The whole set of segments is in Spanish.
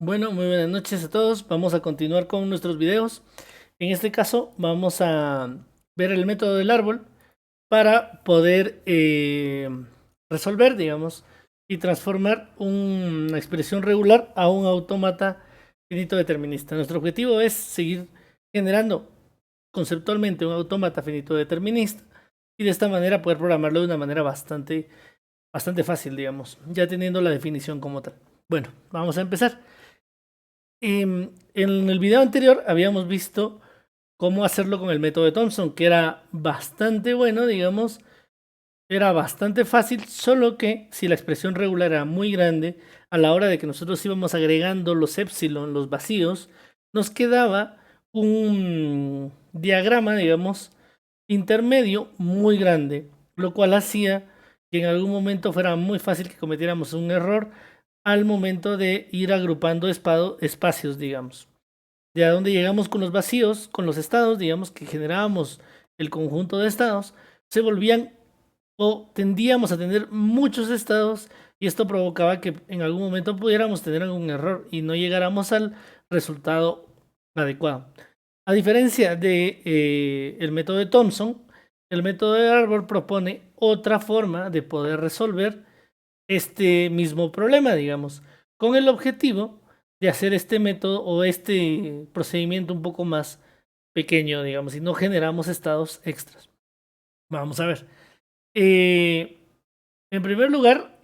Bueno, muy buenas noches a todos. Vamos a continuar con nuestros videos. En este caso vamos a ver el método del árbol para poder resolver, digamos, y transformar una expresión regular a un autómata finito determinista. Nuestro objetivo es seguir generando conceptualmente un autómata finito determinista y de esta manera poder programarlo de una manera bastante fácil, digamos, ya teniendo la definición como tal. Bueno, vamos a empezar. En el video anterior habíamos visto cómo hacerlo con el método de Thomson, que era bastante bueno, digamos, era bastante fácil, solo que si la expresión regular era muy grande, a la hora de que nosotros íbamos agregando los epsilon, los vacíos, nos quedaba un diagrama, digamos, intermedio muy grande, lo cual hacía que en algún momento fuera muy fácil que cometiéramos un error al momento de ir agrupando espacios, digamos. De a donde llegamos con los vacíos, con los estados, digamos que generábamos el conjunto de estados, se volvían o tendíamos a tener muchos estados y esto provocaba que en algún momento pudiéramos tener algún error y no llegáramos al resultado adecuado. A diferencia de el método de Thomson, el método de árbol propone otra forma de poder resolver este mismo problema, digamos, con el objetivo de hacer este método o este procedimiento un poco más pequeño, digamos, y no generamos estados extras. Vamos a ver. Eh, en primer lugar,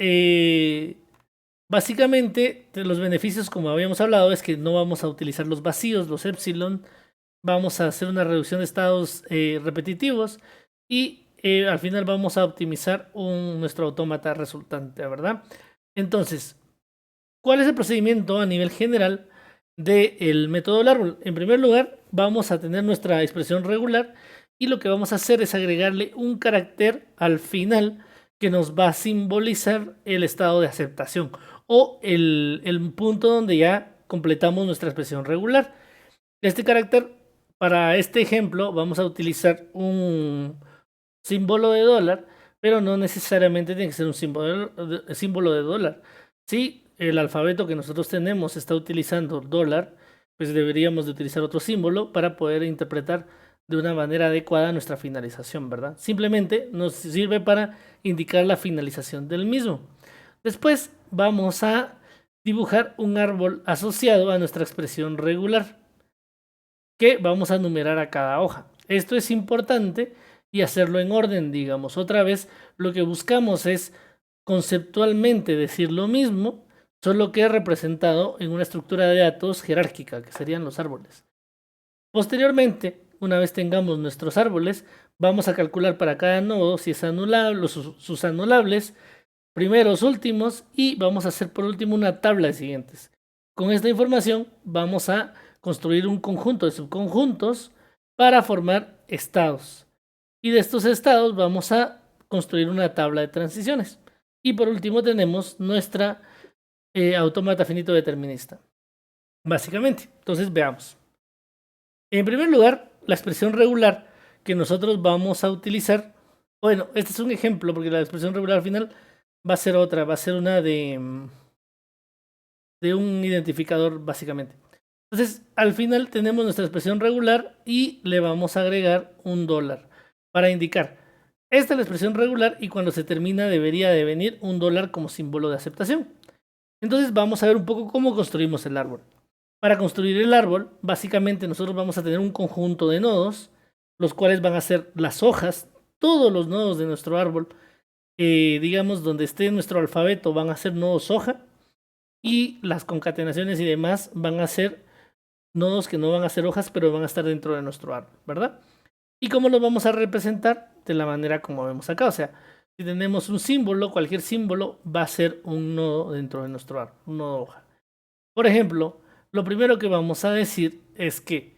básicamente de los beneficios, como habíamos hablado, es que no vamos a utilizar los vacíos, los epsilon, vamos a hacer una reducción de estados repetitivos y al final vamos a optimizar nuestro autómata resultante, ¿verdad? Entonces, ¿cuál es el procedimiento a nivel general del método del árbol? En primer lugar, vamos a tener nuestra expresión regular y lo que vamos a hacer es agregarle un carácter al final que nos va a simbolizar el estado de aceptación o el punto donde ya completamos nuestra expresión regular. Este carácter, para este ejemplo, vamos a utilizar un símbolo de dólar, pero no necesariamente tiene que ser un símbolo de dólar. Si el alfabeto que nosotros tenemos está utilizando dólar, pues deberíamos de utilizar otro símbolo para poder interpretar de una manera adecuada nuestra finalización, ¿verdad? Simplemente nos sirve para indicar la finalización del mismo. Después vamos a dibujar un árbol asociado a nuestra expresión regular que vamos a numerar a cada hoja. Esto es importante y hacerlo en orden, digamos. Otra vez, lo que buscamos es conceptualmente decir lo mismo, solo que representado en una estructura de datos jerárquica, que serían los árboles. Posteriormente, una vez tengamos nuestros árboles, vamos a calcular para cada nodo si es anulable, sus anulables, primeros, últimos, y vamos a hacer por último una tabla de siguientes. Con esta información vamos a construir un conjunto de subconjuntos para formar estados. Y de estos estados vamos a construir una tabla de transiciones. Y por último tenemos nuestra autómata finito determinista. Básicamente, entonces veamos. En primer lugar, la expresión regular que nosotros vamos a utilizar, bueno, este es un ejemplo porque la expresión regular al final va a ser otra, va a ser una de un identificador básicamente. Entonces, al final tenemos nuestra expresión regular y le vamos a agregar un dólar para indicar. Esta es la expresión regular y cuando se termina debería de venir un dólar como símbolo de aceptación. Entonces vamos a ver un poco cómo construimos el árbol. Para construir el árbol, básicamente nosotros vamos a tener un conjunto de nodos, los cuales van a ser las hojas, todos los nodos de nuestro árbol, digamos, donde esté nuestro alfabeto, van a ser nodos hoja, y las concatenaciones y demás van a ser nodos que no van a ser hojas, pero van a estar dentro de nuestro árbol, ¿verdad? ¿Y cómo lo vamos a representar? De la manera como vemos acá, o sea, si tenemos un símbolo, cualquier símbolo va a ser un nodo dentro de nuestro árbol, un nodo hoja. Por ejemplo, lo primero que vamos a decir es que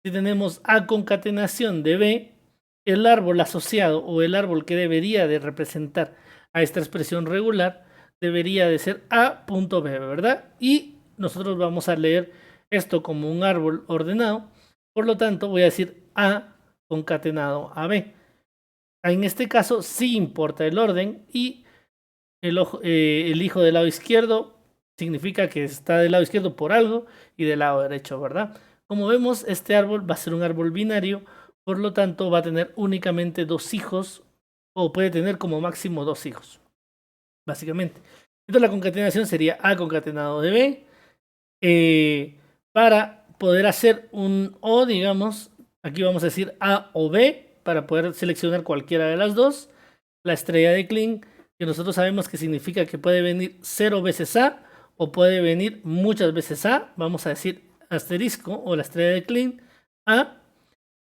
si tenemos A concatenación de B, el árbol asociado o el árbol que debería de representar a esta expresión regular debería de ser A.B, ¿verdad? Y nosotros vamos a leer esto como un árbol ordenado, por lo tanto voy a decir A concatenado a B. En este caso sí importa el orden y el hijo del lado izquierdo significa que está del lado izquierdo por algo y del lado derecho, ¿verdad? Como vemos, este árbol va a ser un árbol binario, por lo tanto va a tener únicamente 2 hijos o puede tener como máximo 2 hijos, básicamente. Entonces la concatenación sería A concatenado de B. Para poder hacer un O, digamos, aquí vamos a decir A o B, para poder seleccionar cualquiera de las dos. La estrella de Kleene, que nosotros sabemos que significa que puede venir 0 veces A o puede venir muchas veces A, vamos a decir asterisco o la estrella de Kleene, A,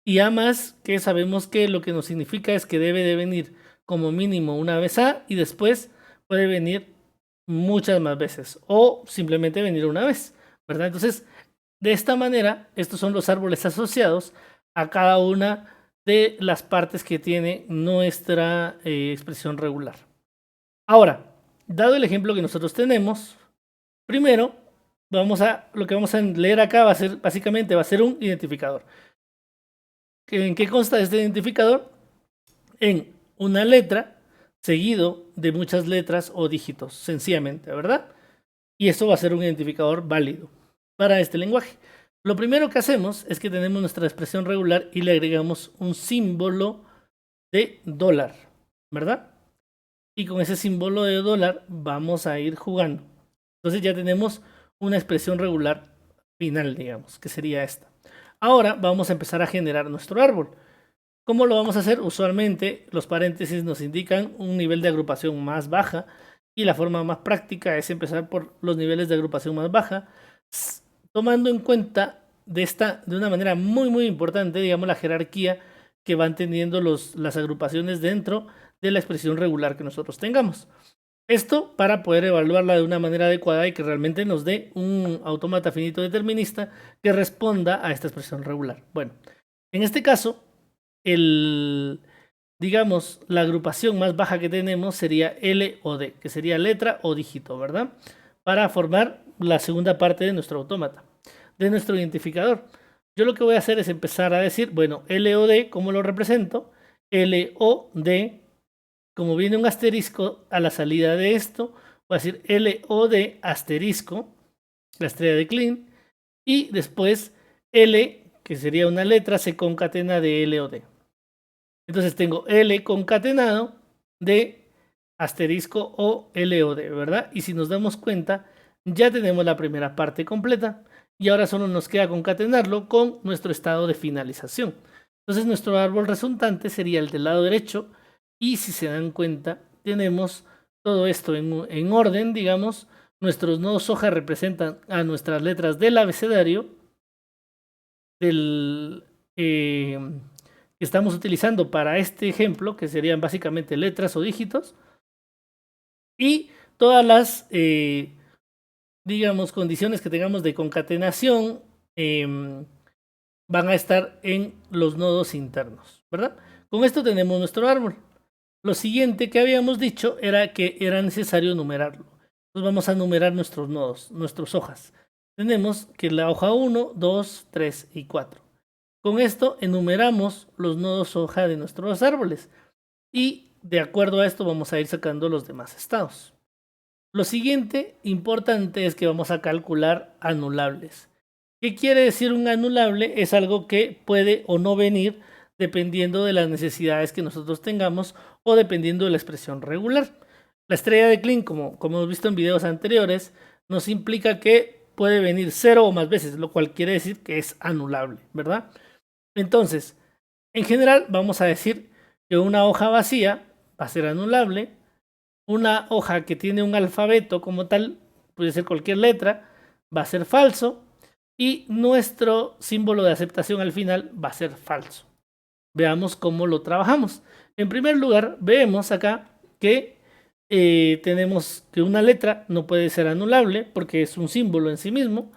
y A más, que sabemos que lo que nos significa es que debe de venir como mínimo una vez A y después puede venir muchas más veces o simplemente venir una vez, ¿verdad? Entonces, de esta manera, estos son los árboles asociados a cada una de las partes que tiene nuestra expresión regular. Ahora, dado el ejemplo que nosotros tenemos, primero lo que vamos a leer acá va a ser básicamente un identificador. ¿En qué consta este identificador? En una letra seguido de muchas letras o dígitos, sencillamente, ¿verdad? Y esto va a ser un identificador válido para este lenguaje. Lo primero que hacemos es que tenemos nuestra expresión regular y le agregamos un símbolo de dólar, ¿verdad? Y con ese símbolo de dólar vamos a ir jugando. Entonces ya tenemos una expresión regular final, digamos, que sería esta. Ahora vamos a empezar a generar nuestro árbol. ¿Cómo lo vamos a hacer? Usualmente los paréntesis nos indican un nivel de agrupación más baja y la forma más práctica es empezar por los niveles de agrupación más baja, tomando en cuenta de una manera muy importante, digamos, la jerarquía que van teniendo las agrupaciones dentro de la expresión regular que nosotros tengamos. Esto para poder evaluarla de una manera adecuada y que realmente nos dé un autómata finito determinista que responda a esta expresión regular. Bueno, en este caso, digamos, la agrupación más baja que tenemos sería L o D, que sería letra o dígito, ¿verdad? Para formar la segunda parte de nuestro autómata, de nuestro identificador. Yo lo que voy a hacer es empezar a decir, bueno, L o D, ¿cómo lo represento? L o D, como viene un asterisco a la salida de esto, voy a decir L o D asterisco, la estrella de Kleene, y después L, que sería una letra, se concatena de L o D. Entonces tengo L concatenado de asterisco o L o D, ¿verdad? Y si nos damos cuenta, ya tenemos la primera parte completa y ahora solo nos queda concatenarlo con nuestro estado de finalización. Entonces nuestro árbol resultante sería el del lado derecho y si se dan cuenta, tenemos todo esto en orden, digamos. Nuestros nodos hoja representan a nuestras letras del abecedario del... que estamos utilizando para este ejemplo, que serían básicamente letras o dígitos, y todas las, digamos, condiciones que tengamos de concatenación van a estar en los nodos internos, ¿verdad? Con esto tenemos nuestro árbol. Lo siguiente que habíamos dicho era que era necesario numerarlo. Entonces vamos a numerar nuestros nodos, nuestras hojas. Tenemos que la hoja 1, 2, 3 y 4. Con esto enumeramos los nodos hoja de nuestros árboles y de acuerdo a esto vamos a ir sacando los demás estados. Lo siguiente importante es que vamos a calcular anulables. ¿Qué quiere decir un anulable? Es algo que puede o no venir dependiendo de las necesidades que nosotros tengamos o dependiendo de la expresión regular. La estrella de Kleene, como hemos visto en videos anteriores, nos implica que puede venir 0 o más veces, lo cual quiere decir que es anulable, ¿verdad? Entonces, en general vamos a decir que una hoja vacía va a ser anulable, una hoja que tiene un alfabeto como tal, puede ser cualquier letra, va a ser falso y nuestro símbolo de aceptación al final va a ser falso. Veamos cómo lo trabajamos. En primer lugar, vemos acá que tenemos que una letra no puede ser anulable porque es un símbolo en sí mismo.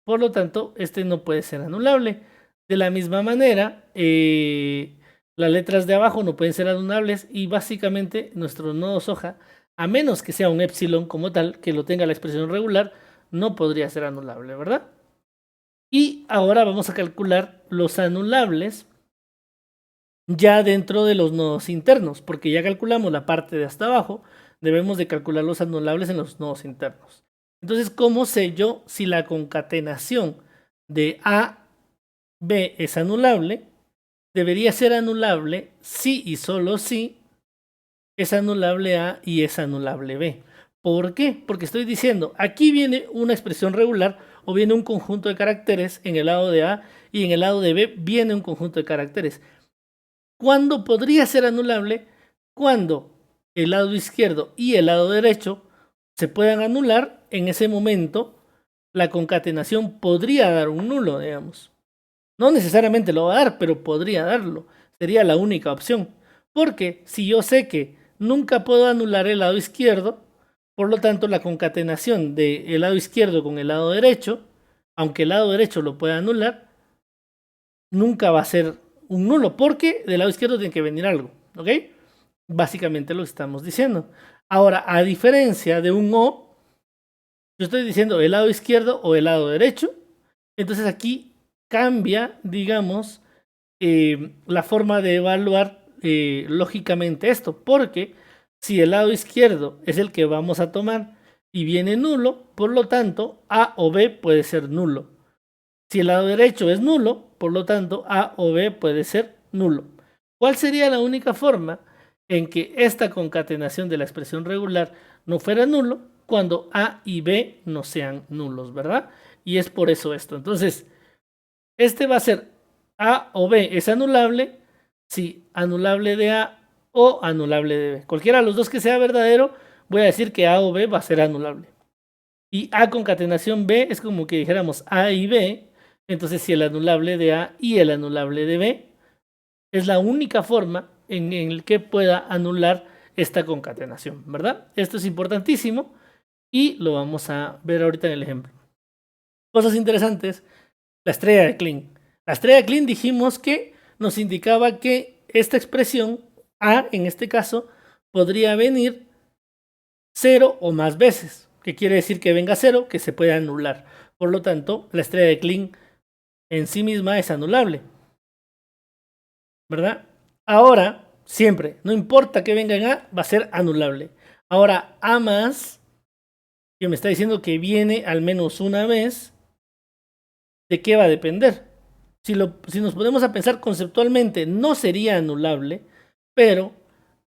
Por lo tanto, este no puede ser anulable. De la misma manera, las letras de abajo no pueden ser anulables y básicamente nuestros nodos hoja, a menos que sea un epsilon como tal, que lo tenga la expresión regular, no podría ser anulable, ¿verdad? Y ahora vamos a calcular los anulables ya dentro de los nodos internos, porque ya calculamos la parte de hasta abajo, debemos de calcular los anulables en los nodos internos. Entonces, ¿cómo sé yo si la concatenación de A, B es anulable? Debería ser anulable si y solo si es anulable A y es anulable B. ¿Por qué? Porque estoy diciendo, aquí viene una expresión regular o viene un conjunto de caracteres en el lado de A y en el lado de B viene un conjunto de caracteres. ¿Cuándo podría ser anulable? Cuando el lado izquierdo y el lado derecho se puedan anular. En ese momento la concatenación podría dar un nulo, digamos. No necesariamente lo va a dar, pero podría darlo. Sería la única opción. Porque si yo sé que nunca puedo anular el lado izquierdo, por lo tanto la concatenación del lado izquierdo con el lado derecho, aunque el lado derecho lo pueda anular, nunca va a ser un nulo, porque del lado izquierdo tiene que venir algo, ¿ok? Básicamente lo estamos diciendo. Ahora, a diferencia de un O, yo estoy diciendo el lado izquierdo o el lado derecho, entonces aquí cambia, digamos, la forma de evaluar lógicamente esto, porque si el lado izquierdo es el que vamos a tomar y viene nulo, por lo tanto, A o B puede ser nulo. Si el lado derecho es nulo, por lo tanto, A o B puede ser nulo. ¿Cuál sería la única forma en que esta concatenación de la expresión regular no fuera nulo? Cuando A y B no sean nulos, ¿verdad? Y es por eso esto. Entonces, este va a ser A o B es anulable si anulable de A o anulable de B. Cualquiera de los dos que sea verdadero, voy a decir que A o B va a ser anulable. Y A concatenación B es como que dijéramos A y B. Entonces, si el anulable de A y el anulable de B es la única forma en el que pueda anular esta concatenación, ¿verdad? Esto es importantísimo y lo vamos a ver ahorita en el ejemplo. Cosas interesantes. La estrella de Klein. La estrella de Klein dijimos que nos indicaba que esta expresión, A en este caso, podría venir 0 o más veces, que quiere decir que venga 0, que se puede anular. Por lo tanto, la estrella de Klein en sí misma es anulable, ¿verdad? Ahora, siempre, no importa que venga en A, va a ser anulable. Ahora, A más, que me está diciendo que viene al menos una vez, ¿de qué va a depender? Si nos ponemos a pensar conceptualmente, no sería anulable, pero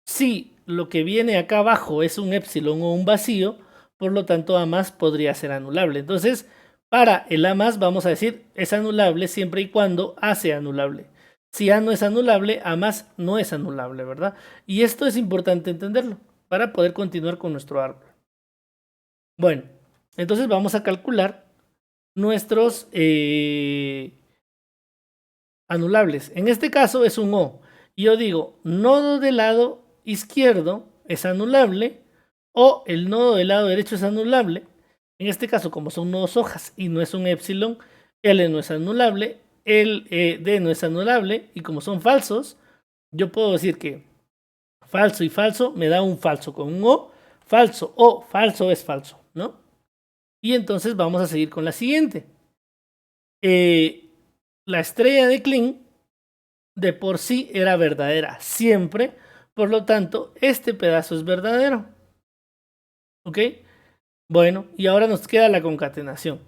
si lo que viene acá abajo es un epsilon o un vacío, por lo tanto A más podría ser anulable. Entonces, para el A más vamos a decir es anulable siempre y cuando A sea anulable. Si A no es anulable, A más no es anulable, ¿verdad? Y esto es importante entenderlo para poder continuar con nuestro árbol. Bueno, entonces vamos a calcular nuestros anulables. En este caso es un O. Yo digo, nodo del lado izquierdo es anulable o el nodo del lado derecho es anulable. En este caso, como son nodos hojas y no es un epsilon, L no es anulable, el D no es anulable, y como son falsos, yo puedo decir que falso y falso me da un falso con un O, falso o falso es falso, ¿no? Y entonces vamos a seguir con la siguiente. La estrella de Klein de por sí era verdadera siempre, por lo tanto, este pedazo es verdadero. ¿Ok? Bueno, y ahora nos queda la concatenación.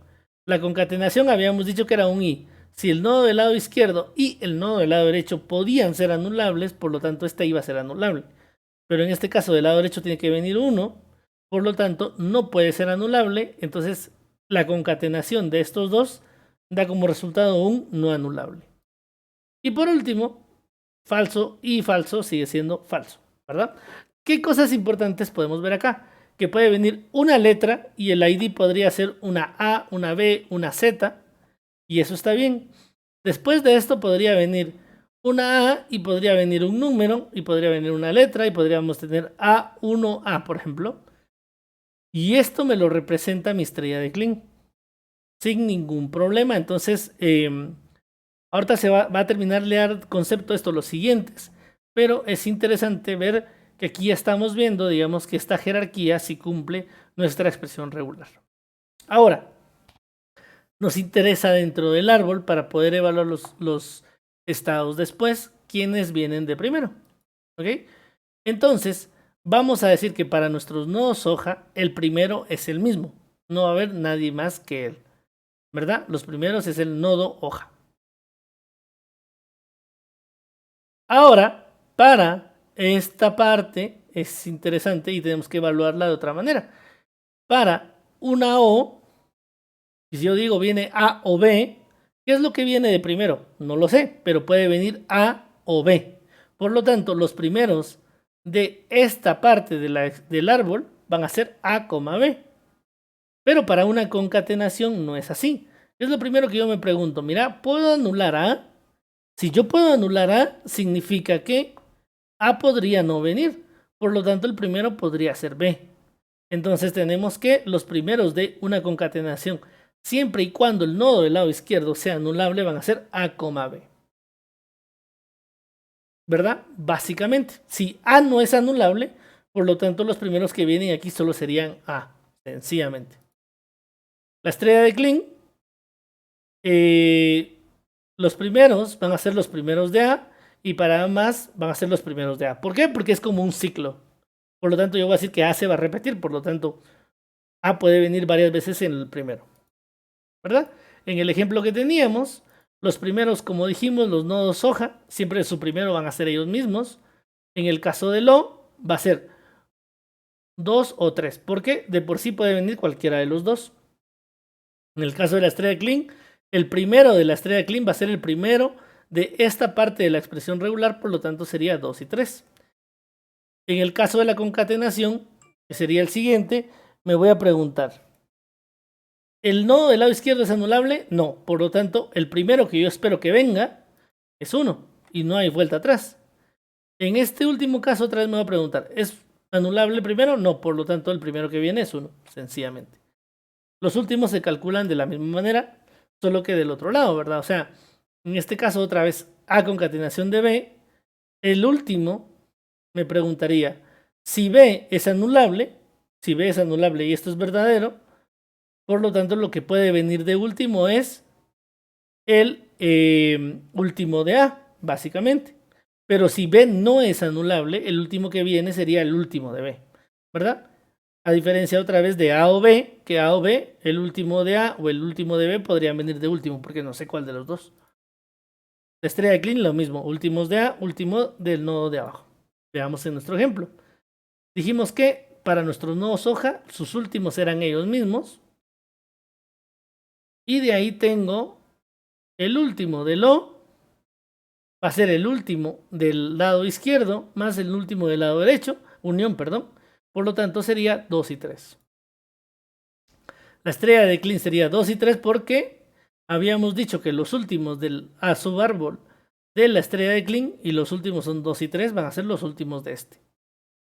La concatenación habíamos dicho que era un I. Si el nodo del lado izquierdo y el nodo del lado derecho podían ser anulables, por lo tanto, esta iba a ser anulable. Pero en este caso, del lado derecho tiene que venir 1, por lo tanto, no puede ser anulable. Entonces, la concatenación de estos dos da como resultado un no anulable. Y por último, falso y falso sigue siendo falso, ¿verdad? ¿Qué cosas importantes podemos ver acá? Que puede venir una letra y el ID podría ser una A, una B, una Z, y eso está bien. Después de esto podría venir una A y podría venir un número y podría venir una letra y podríamos tener A1A, por ejemplo. Y esto me lo representa mi estrella de Klein sin ningún problema. Entonces, ahorita se va a terminar de leer concepto esto los siguientes, pero es interesante ver que aquí ya estamos viendo, digamos, que esta jerarquía sí cumple nuestra expresión regular. Ahora, nos interesa dentro del árbol para poder evaluar los estados después, quiénes vienen de primero. ¿Ok? Entonces, vamos a decir que para nuestros nodos hoja, el primero es el mismo, No va a haber nadie más que él, ¿verdad? Los primeros es el nodo hoja. Ahora, para esta parte es interesante y tenemos que evaluarla de otra manera. Para una O, si yo digo viene A o B, ¿qué es lo que viene de primero? No lo sé, pero puede venir A o B. Por lo tanto, los primeros de esta parte del árbol van a ser A, B. Pero para una concatenación no es así. Es lo primero que yo me pregunto. Mira, ¿puedo anular A? Si yo puedo anular A, significa que A podría no venir. Por lo tanto, el primero podría ser B. Entonces tenemos que los primeros de una concatenación, siempre y cuando el nodo del lado izquierdo sea anulable, van a ser A, B. ¿Verdad? Básicamente, si A no es anulable, por lo tanto los primeros que vienen aquí solo serían A, sencillamente. La estrella de Kleene, los primeros van a ser los primeros de A y para A más van a ser los primeros de A. ¿Por qué? Porque es como un ciclo. Por lo tanto, yo voy a decir que A se va a repetir, por lo tanto, A puede venir varias veces en el primero. ¿Verdad? En el ejemplo que teníamos, los primeros, como dijimos, los nodos hoja, siempre su primero van a ser ellos mismos. En el caso de lo, va a ser 2 o 3, porque de por sí puede venir cualquiera de los dos. En el caso de la estrella de Kleene, el primero de la estrella de Kleene va a ser el primero de esta parte de la expresión regular, por lo tanto sería 2 y 3. En el caso de la concatenación, que sería el siguiente, me voy a preguntar, ¿el nodo del lado izquierdo es anulable? No, por lo tanto, el primero que yo espero que venga es 1 y no hay vuelta atrás. En este último caso, otra vez me voy a preguntar, ¿es anulable el primero? No, por lo tanto, el primero que viene es 1, sencillamente. Los últimos se calculan de la misma manera, solo que del otro lado, ¿verdad? O sea, en este caso, otra vez, A concatenación de B, el último me preguntaría, si B es anulable, si B es anulable y esto es verdadero, por lo tanto, lo que puede venir de último es el último de A, básicamente. Pero si B no es anulable, el último que viene sería el último de B, ¿verdad? A diferencia otra vez de A o B, que A o B, el último de A o el último de B podrían venir de último, porque no sé cuál de los dos. La estrella de Kleene lo mismo, últimos de A, último del nodo de abajo. Veamos en nuestro ejemplo. Dijimos que para nuestros nodos hoja, sus últimos eran ellos mismos. Y de ahí tengo el último de lo, va a ser el último del lado izquierdo, más el último del lado derecho, unión, perdón. Por lo tanto, sería 2 y 3. La estrella de Kleene sería 2 y 3 porque habíamos dicho que los últimos del subárbol de la estrella de Kleene y los últimos son 2 y 3, van a ser los últimos de este.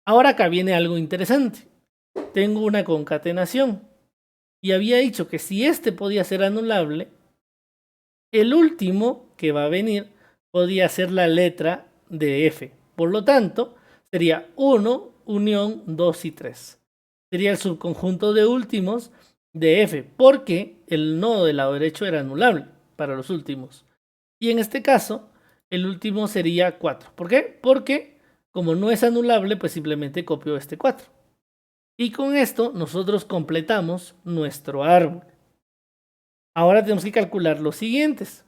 Ahora acá viene algo interesante. Tengo una concatenación y había dicho que si este podía ser anulable, el último que va a venir podía ser la letra de F. Por lo tanto, sería 1, unión, 2 y 3. Sería el subconjunto de últimos de F, porque el nodo del lado derecho era anulable para los últimos. Y en este caso, el último sería 4. ¿Por qué? Porque como no es anulable, pues simplemente copio este 4. Y con esto nosotros completamos nuestro árbol. Ahora tenemos que calcular los siguientes.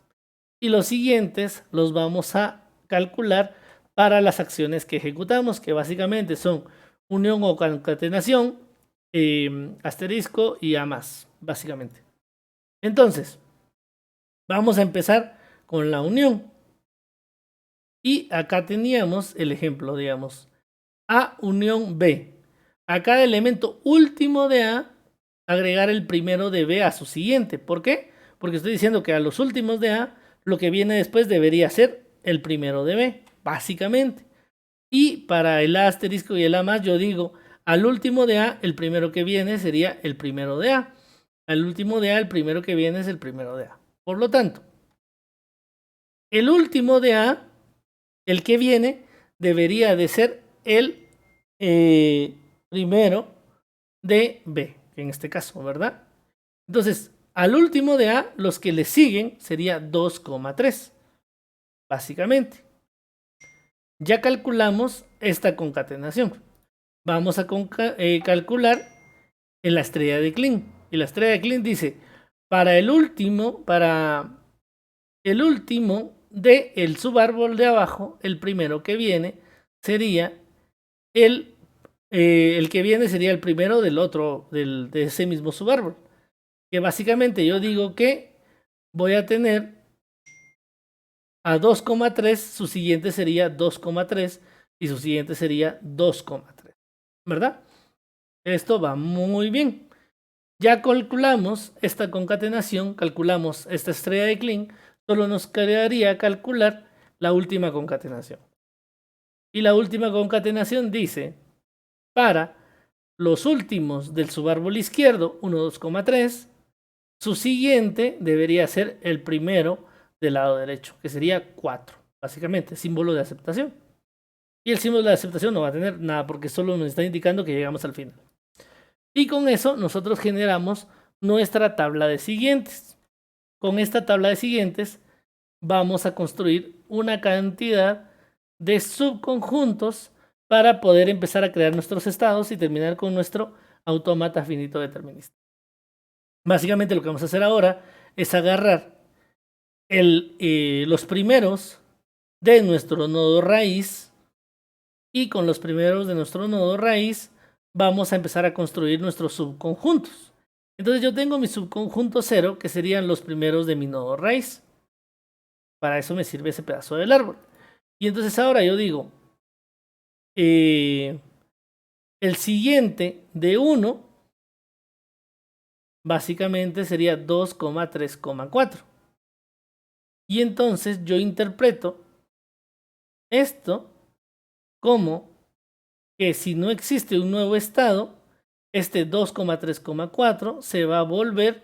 Y los siguientes los vamos a calcular para las acciones que ejecutamos, que básicamente son unión o concatenación, asterisco y A más, básicamente. Entonces, vamos a empezar con la unión. Y acá teníamos el ejemplo, digamos, A unión B. A cada elemento último de A, agregar el primero de B a su siguiente. ¿Por qué? Porque estoy diciendo que a los últimos de A, lo que viene después debería ser el primero de B, básicamente. Y para el A asterisco y el A más, yo digo, al último de A, el primero que viene sería el primero de A. Al último de A, el primero que viene es el primero de A. Por lo tanto, el último de A, el que viene, debería de ser el primero de B, en este caso, ¿verdad? Entonces, al último de A, los que le siguen sería 2,3, básicamente. Ya calculamos esta concatenación. Vamos a calcular en la estrella de Kleene. Y la estrella de Klein dice, para el último de el subárbol de abajo, el primero que viene sería el que viene sería el primero del otro, de ese mismo subárbol. Que básicamente yo digo que voy a tener a 2,3, su siguiente sería 2,3 y su siguiente sería 2,3, ¿verdad? Esto va muy bien. Ya calculamos esta concatenación, calculamos esta estrella de Klein, solo nos quedaría calcular la última concatenación. Y la última concatenación dice, para los últimos del subárbol izquierdo, 1, 2,3, su siguiente debería ser el primero del lado derecho, que sería 4, básicamente, símbolo de aceptación. Y el símbolo de aceptación no va a tener nada porque solo nos está indicando que llegamos al final. Y con eso nosotros generamos nuestra tabla de siguientes. Con esta tabla de siguientes vamos a construir una cantidad de subconjuntos para poder empezar a crear nuestros estados y terminar con nuestro autómata finito determinista. Básicamente lo que vamos a hacer ahora es agarrar los primeros de nuestro nodo raíz y con los primeros de nuestro nodo raíz vamos a empezar a construir nuestros subconjuntos. Entonces yo tengo mi subconjunto 0 que serían los primeros de mi nodo raíz. Para eso me sirve ese pedazo del árbol. Y entonces ahora yo digo, el siguiente de 1 básicamente sería 2,3,4. Y entonces yo interpreto esto como que si no existe un nuevo estado, este 2,3,4 se va a volver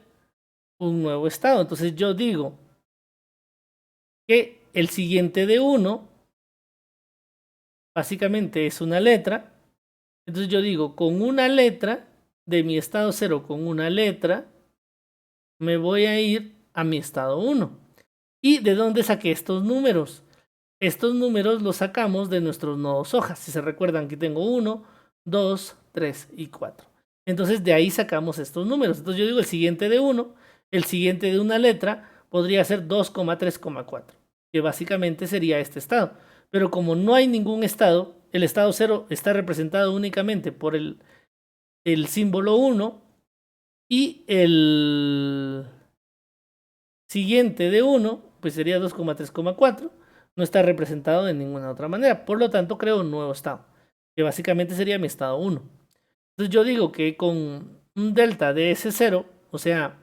un nuevo estado. Entonces yo digo que el siguiente de 1 básicamente es una letra. Entonces yo digo, con una letra de mi estado 0, con una letra, me voy a ir a mi estado 1. ¿Y de dónde saqué estos números? Estos números los sacamos de nuestros nodos hojas. Si se recuerdan, aquí tengo 1, 2, 3 y 4. Entonces de ahí sacamos estos números. Entonces yo digo el siguiente de 1, el siguiente de una letra podría ser 2,3,4, que básicamente sería este estado. Pero como no hay ningún estado, el estado 0 está representado únicamente por el símbolo 1 y el siguiente de 1, pues sería 2,3,4, no está representado de ninguna otra manera. Por lo tanto, creo un nuevo estado, que básicamente sería mi estado 1. Entonces yo digo que con un delta de ese 0, o sea,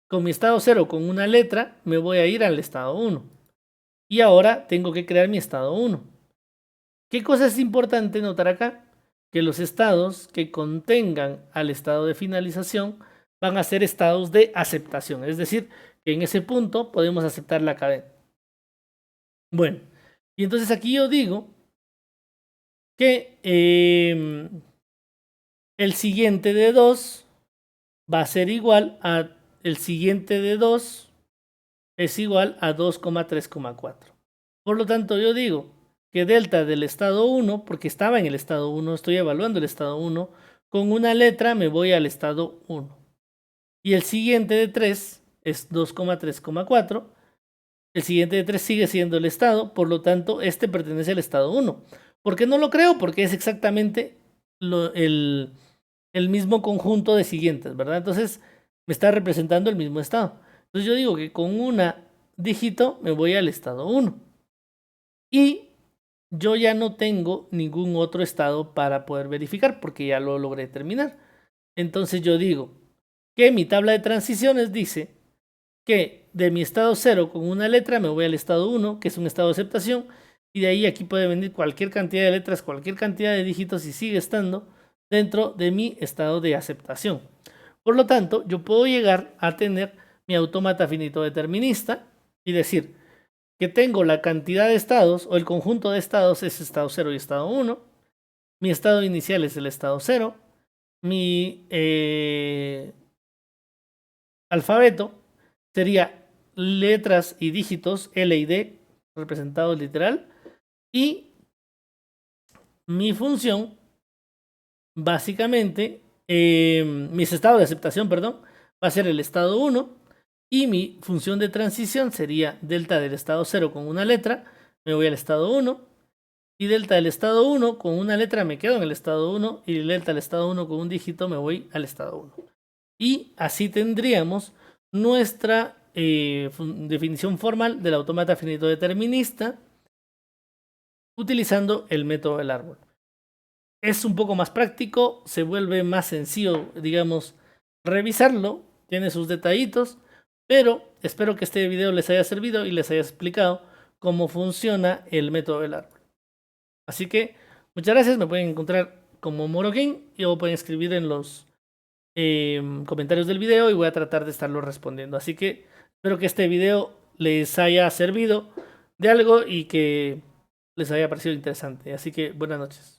con mi estado 0 con una letra, me voy a ir al estado 1. Y ahora tengo que crear mi estado 1. ¿Qué cosa es importante notar acá? Que los estados que contengan al estado de finalización van a ser estados de aceptación. Es decir, que en ese punto podemos aceptar la cadena. Bueno, y entonces aquí yo digo que el siguiente de 2 va a ser igual a el siguiente de 2 es igual a 2,3,4. Por lo tanto, yo digo que delta del estado 1, porque estaba en el estado 1, estoy evaluando el estado 1, con una letra me voy al estado 1. Y el siguiente de 3 es 2,3,4. El siguiente de 3 sigue siendo el estado, por lo tanto, este pertenece al estado 1. ¿Por qué no lo creo? Porque es exactamente el mismo conjunto de siguientes, ¿verdad? Entonces, me está representando el mismo estado. Entonces yo digo que con una dígito me voy al estado 1. Y yo ya no tengo ningún otro estado para poder verificar porque ya lo logré terminar. Entonces yo digo que mi tabla de transiciones dice que de mi estado 0 con una letra me voy al estado 1, que es un estado de aceptación, y de ahí aquí puede venir cualquier cantidad de letras, cualquier cantidad de dígitos y sigue estando dentro de mi estado de aceptación. Por lo tanto, yo puedo llegar a tener mi autómata finito determinista y decir que tengo la cantidad de estados o el conjunto de estados es estado 0 y estado 1. Mi estado inicial es el estado 0. Mi alfabeto sería letras y dígitos L y D representados literal. Y mi función básicamente mis estados de aceptación, perdón, va a ser el estado 1 y mi función de transición sería delta del estado 0 con una letra, me voy al estado 1 y delta del estado 1 con una letra me quedo en el estado 1 y delta del estado 1 con un dígito me voy al estado 1. Y así tendríamos nuestra definición formal del autómata finito determinista utilizando el método del árbol. Es un poco más práctico, se vuelve más sencillo, digamos, revisarlo, tiene sus detallitos, pero espero que este video les haya servido y les haya explicado cómo funciona el método del árbol. Así que muchas gracias, me pueden encontrar como Moroking y o pueden escribir en los comentarios del video y voy a tratar de estarlo respondiendo. Así que espero que este video les haya servido de algo y que les haya parecido interesante. Así que buenas noches.